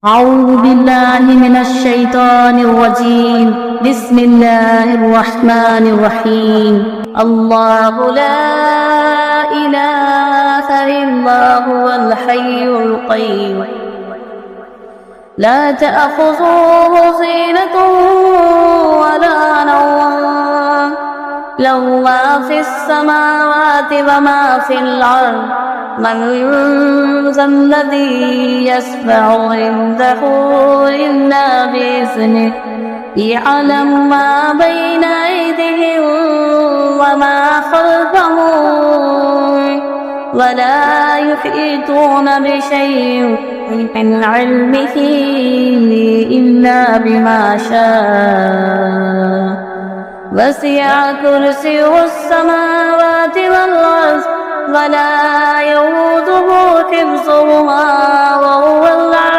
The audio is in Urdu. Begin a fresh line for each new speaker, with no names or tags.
أعوذ بالله من الشيطان الرجيم. بسم الله الرحمن الرحيم. الله لا إله إلا هو الحي القيوم لا تأخذه سنة ولا نوم له ما في السماوات وما في الأرض من ذا الذي يشفع عنده إلا بإذنه يعلم ما بين أيديهم وما خلفهم ولا يحيطون بشيء من علمه إلا بما شاء وسع كرسيه السماوات والأرض ولا يؤوده حفظهما وهو العلي